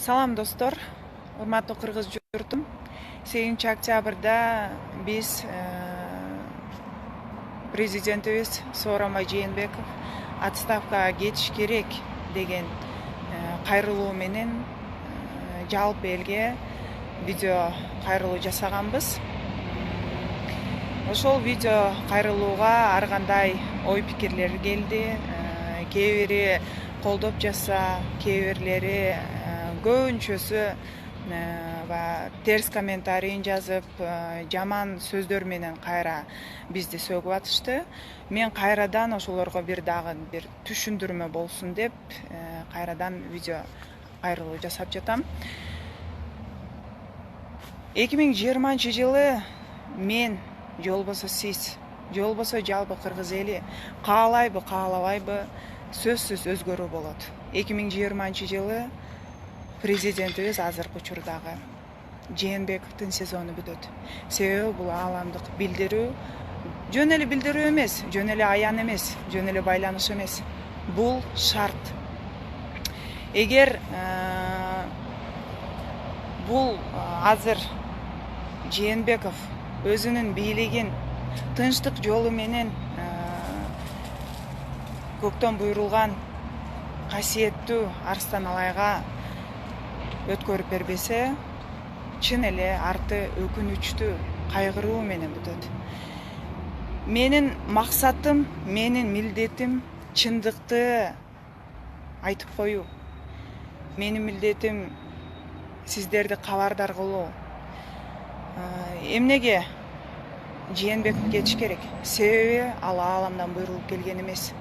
Салам достор, урматтуу кыргыз журтум. 8-октябрда биз президентибиз Сооронбай Жээнбеков отставкага кетиш керек деген кайрылуу менен жалпы элге видео кайрылуу жасаганбыз. Ошол видео кайрылууга ар кандай ой пикирлер келди. Кээ бири колдоп жатса, кээ бирлери көбүнчөсү терс комментарийин жазып, жаман сөздөр менен кайра бизди сөгүп атышты. Мен кайрадан ошолорго бир түшүндүрмө болсун деп кайрадан видео кайрылуу жасап жатам. 2020-жылы мен, же болбосо сиз, же болбосо жалпы кыргыз эли каалайбы, каалабайбы, сөзсүз өзгөрүү болот. 2020-жылы президентибиз азыркы учурдагы Жээнбековдун сезону бүтөт. Себеби бул ааламдык билдирүү, жөн эле билдирүү эмес, жөн эле аян эмес, жөн эле байланыш эмес. Бул шарт. Эгер бул азыр Жээнбеков өзүнүн бийлигин тынчтык жолу менен көктөн буйрулган касиеттүү Арстан Алайга өткөрүп бербесе, чын эле арты өкүнүчтүү, кайгыруу менен бүтөт. Менин максатым, менин милдетим чындыкты айтып коюу. Менин милдетим сиздерди кабардар кылуу. Эмнеге Жээнбеков кетиш керек? Себеби ал ааламдан буйрулуп келген эмес.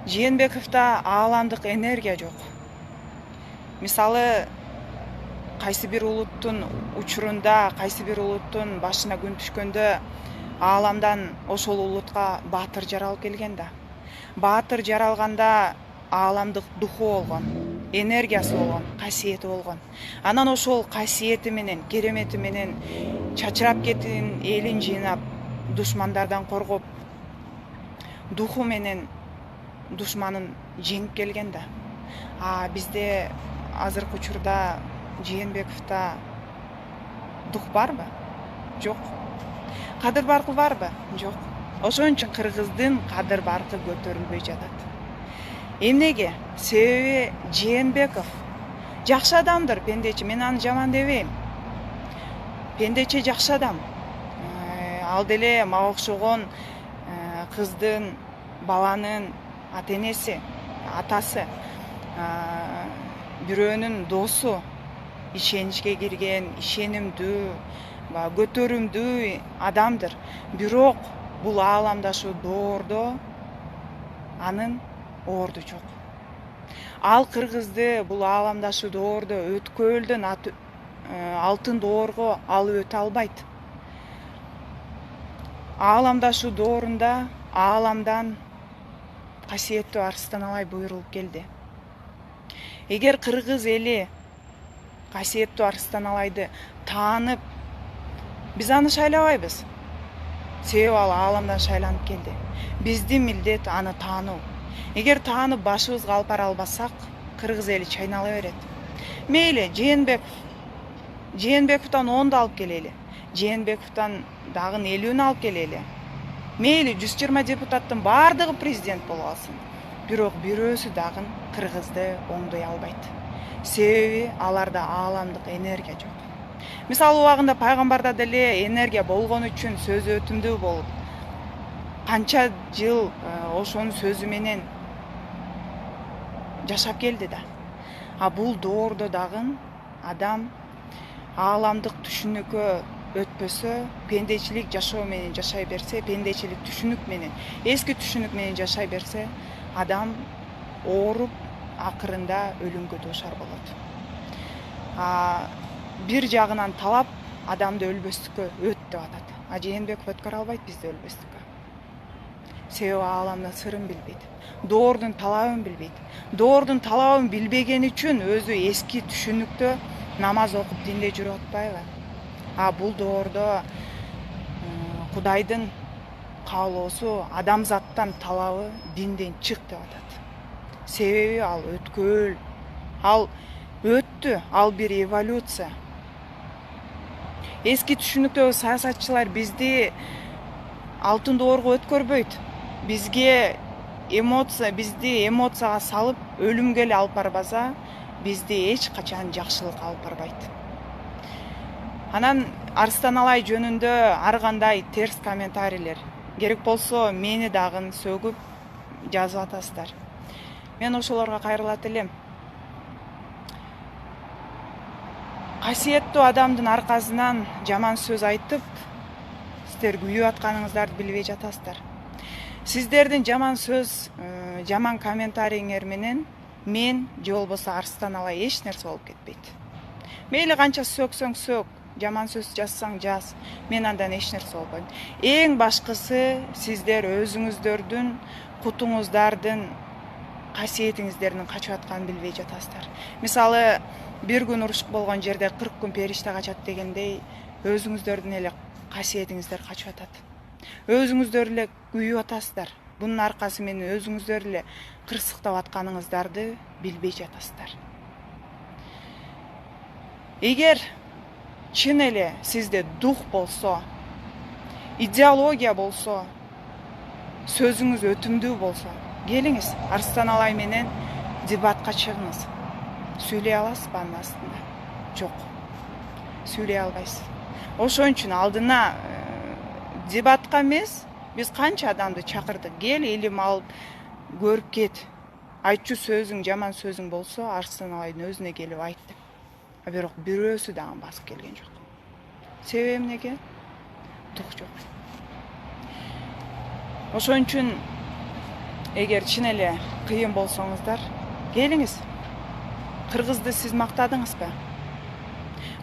Жээнбековдо ааламдык энергия жок. Мисалы, кайсы бир улуттун учурунда, кайсы бир улуттун башына күн түшкөндө ааламдан ошол улутка баатыр жаралып келген да. Баатыр жаралганда ааламдык духу болгон, энергиясы болгон, касиети болгон. Анан ошол касиети менен, керемети менен чачырап кетин элин жыйнап, душмандардан коргоп, духу менен душманын жеңип келген да. Бизде азыркы учурда Жээнбековдо дух барбы? Жок. Кадыр баркы барбы? Жок. Ошон үчүн кыргыздын кадыр баркы көтөрүлбөй жатат. Эмнеге? Себеби Жээнбеков жакшы адамдыр, пендечи. Мен аны жаман дебейм. Пендечи жакшы адам. Ал деле мага окшогон кыздын, баланын ата-энеси, атасы, бирөөнүн досу, ишеничке кирген, ишенимдүү, көтөрүмдүү адамдыр. Бирок бул ааламдашу доордо анын орду жок. Ал кыргызды бул ааламдашу доордо өткөлдөн алтын доорго алып өтө албайт. Ааламдашу доорунда ааламдан касиеттүү Арстан Алай буйрулуп келди. Эгер кыргыз эли касиеттүү Арстан Алайды таанып, биз аны шайлабайбыз. Себеби ал ааламдан шайланып келди. Биздин милдет аны таануу. Эгер таанып башыбызга алып бара албасак, кыргыз эли чайнала берет. Мейли, Жээнбековдон 10 алып келели. Жээнбековдон дагы 50 алып келели. Мейли 120 депутаттын баардыгы президент болуп алсын. Бирок бирөөсү дагы кыргызды оңдой албайт. Себеби аларда ааламдык энергия жок. Мисалы убагында пайгамбарда деле энергия болгон үчүн сөзү өтүмдүү болуп, канча жыл ошонун сөзү менен жашап келди да. Бул доордо дагы адам ааламдык түшүнүккө өтпөсө, пендечилик жашоо менен жашай берсе, пендечилик түшүнүк менен, эски түшүнүк менен жашай берсе, адам ооруп, акырында өлүмгө дуушар болот. Бир жагынан талап адамды өлбөстүккө өт деп атат. Жээнбеков өткөрө албайт бизди өлбөстүккө. Себеби ааламдын сырын билбейт. Доордун талабын билбейт. Доордун талабын билбеген үчүн өзү эски түшүнүктө намаз окуп динде жүрүп атпайбы? Бул доордо Кудайдын каалоосу, адамзаттан талабы динден чык деп атат. Себеби ал өткөл, ал өттү, ал бир эволюция. Эски түшүнүктөгү саясатчылар бизди алтын доорго өткөрбөйт. Бизди эмоцияга салып өлүмгө эле алып барбаса, бизди эч качан жакшылыкка алып барбайт. Анан Арстан Алай жөнүндө ар кандай терс комментарийлер, керек болсо мени дагы сөгүп жазып атасыздар. Мен ошолорго кайрылат элем. Касиеттүү адамдын аркасынан жаман сөз айтып, сиздер күйүп атканыңыздарды билбей жатасыздар. Сиздердин жаман сөз, жаман комментарийиңер менен мен же болбосо Арстан Алай эч нерсе болуп кетпейт. Мейли канча сөксөң сөк, жаман сөз жазсаң жаз, мен андан эч нерсе болбойт. Эң башкысы сиздер өзүңүздөрдүн кутуңуздардын касиетиңиздердин качып атканын билбей жатасыздар. Мисалы, бир күн урушук болгон жерде 40 күн периште качат дегендей, өзүңүздөрдүн эле касиетиңиздер качып атат. Өзүңүздөр эле күйүп атасыздар. Бунун аркасы менен өзүңүздөр эле кырсыктап атканыңыздарды билбей жатасыздар. Эгер чын эле сизде дух болсо, идеология болсо, сөзүңүз өтүмдүү болсо, келиңиз Арстан Алай менен дебатка чыгыңыз. Сүйлөй аласызбы анын астында? Жок. Сүйлөй албайсыз. Ошон үчүн алдына дебатка эмес, биз канча адамды чакырдык. Кел, илим алып, көрүп кет. Айтчу сөзүң, жаман сөзүң болсо, Арстан Алайдын өзүнө келип айт деп. А бирок бирөөсү дагы басып келген жок. Себеби эмнеге? Дух жок. Ошон үчүн эгер чын эле кыйын болсоңуздар, келиңиз. Кыргызды сиз мактадыңызбы?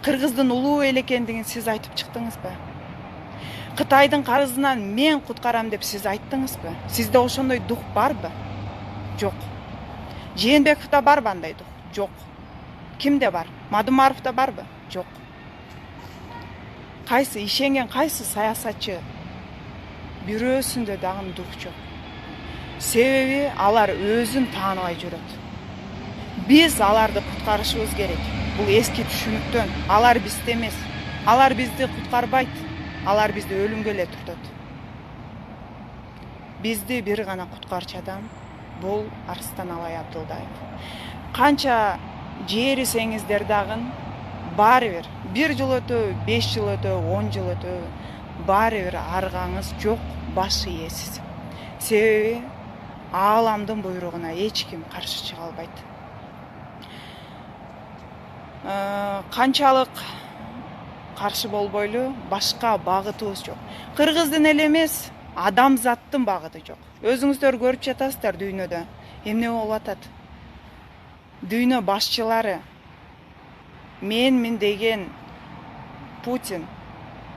Кыргыздын улуу эл экендигин сиз айтып чыктыңызбы? Кытайдын карызынан мен куткарам деп сиз айттыңызбы? Сизде ошондой дух барбы? Жок. Жээнбековдо барбы андай дух? Жок. Кимде бар? Мадумаровдо барбы? Жок. Кайсы ишенген кайсы саясатчы? Бирөөсүндө дагы дух жок. Себеби алар өзүн тааныбай жүрөт. Биз аларды куткарышыбыз керек. Бул эски түшүнүктөн. Алар бизде эмес. Алар бизди куткарбайт. Алар бизди өлүмгө эле туртат. Бизди бир гана куткарчу адам бул Арстан Алай Абдылдаев. Канча жээрисеңиздер дагы баары бир 1 жыл өтө, 5 жыл өтө, 10 жыл өтө, баары бир аргаңыз жок, баш ээсиз. Себеби ааламдын буйругуна эч ким каршы чыга албайт. Канчалык каршы болбойлу, башка багытыбыз жок. Кыргыздын эле эмес, адамзаттын багыты жок. Өзүңүздөр көрүп жатасыздар дүйнөдө эмне болуп атат. Дүйнө башчылары, менмин деген Путин,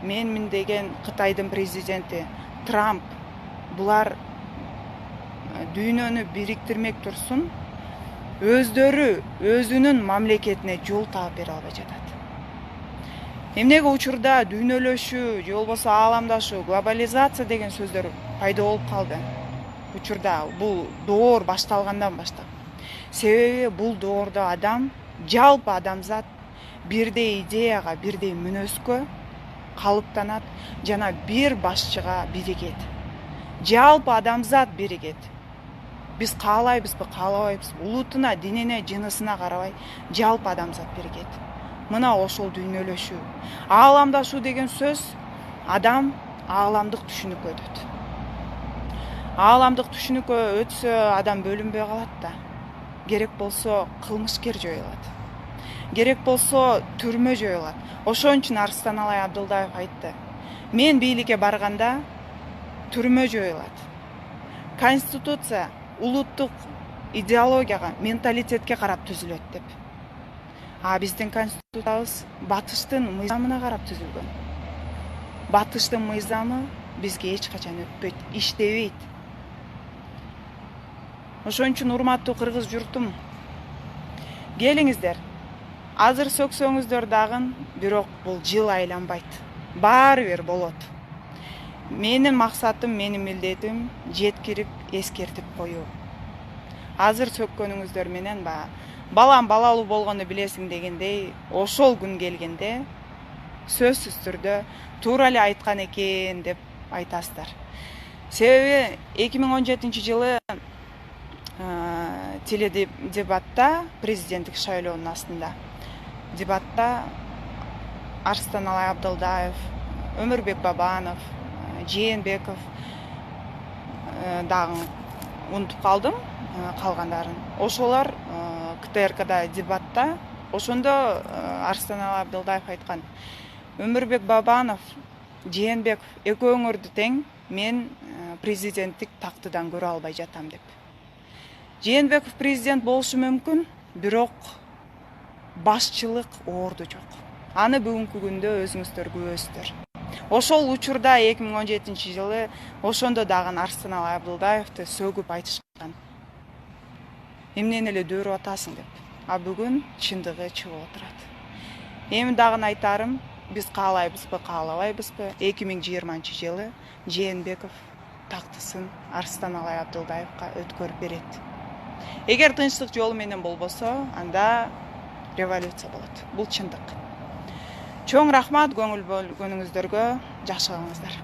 менмин деген Кытайдын президенти Трамп, булар дүйнөнү бириктирмек турсун, өздөрү өзүнүн мамлекетине жол таап бере албай жатат. Эмнеге учурда дүйнөлөшүү, же болбосо ааламдашуу, глобализация деген сөздөр пайда болуп калды? Учурда бул доор башталгандан баштап. Себеби бул доордо адам, жалпы адамзат бирдей идеяга, бирдей мүнөзгө калыптанат жана бир башчыга биригет. Жалпы адамзат биригет. Биз каалайбызбы, каалабайбызбы, улутуна, динине, жынысына карабай, жалпы адамзат биригет. Мына ошол дүйнөлөшүү. Ааламдашуу деген сөз адам ааламдык түшүнүккө өтөт. Ааламдык түшүнүккө өтсө адам бөлүнбөй калат да. Керек болсо кылмышкер жоюлат. Керек болсо түрмө жоюлат. Ошон үчүн Арстан Алай Абдылдаев айтты. Мен бийликке барганда түрмө жоюлат. Конституция улуттук идеологияга, менталитетке карап түзүлөт деп. А биздин конституциябыз батыштын мыйзамына карап түзүлгөн. Батыштын мыйзамы бизге эч качан өтпөйт, иштебейт. Ошон үчүн урматтуу кыргыз журтум, келиңиздер. Азыр сөксөңүздөр дагы, бирок бул жыл айланбайт. Баары бир болот. Менин максатым, менин милдетим жеткирип, эскертип коюу. Азыр сөккөнүңүздөр менен балам балалуу болгону билесиң дегендей, ошол күн келгенде сөзсүз түрдө туура эле айткан экен деп айтасыздар. Себеби 2017 жылы теледебатта, президенттик шайлоонун астында дебатта Арстаналай Абдылдаев, Өмүрбек Бабанов, Жээнбеков дагы унутуп калдым калгандарын. Ошолор КТРКда дебатта ошондо Арстаналай Абдылдаев айткан: Өмүрбек Бабанов, Жээнбеков экөөңөрдү тең мен президенттик тактыдан көрө албай жатам деп. Жээнбеков президент болушу мүмкүн, бирок башчылык орду жок. Аны бүгүнкү күндө өзүңүздөр күбөсүздөр. Ошол учурда 2017 жылы ошондо дагы Арстаналай Абдылдаевди сөгүп айтышкан. Эмнени эле дөрүп атасың деп. А бүгүн чындыгы чыгып отурат. Эми дагы айтарым, биз каалайбызбы, каалабайбызбы, 2020 жылы Жээнбеков тактысын Арстаналай Абдылдаевга өткөрүп берет. Эгер тынчтык жолу менен болбосо, анда революция болот. Бул чындык. Чоң рахмат көңүл бөлгөнүңүздөргө. Жакшы калыңыздар.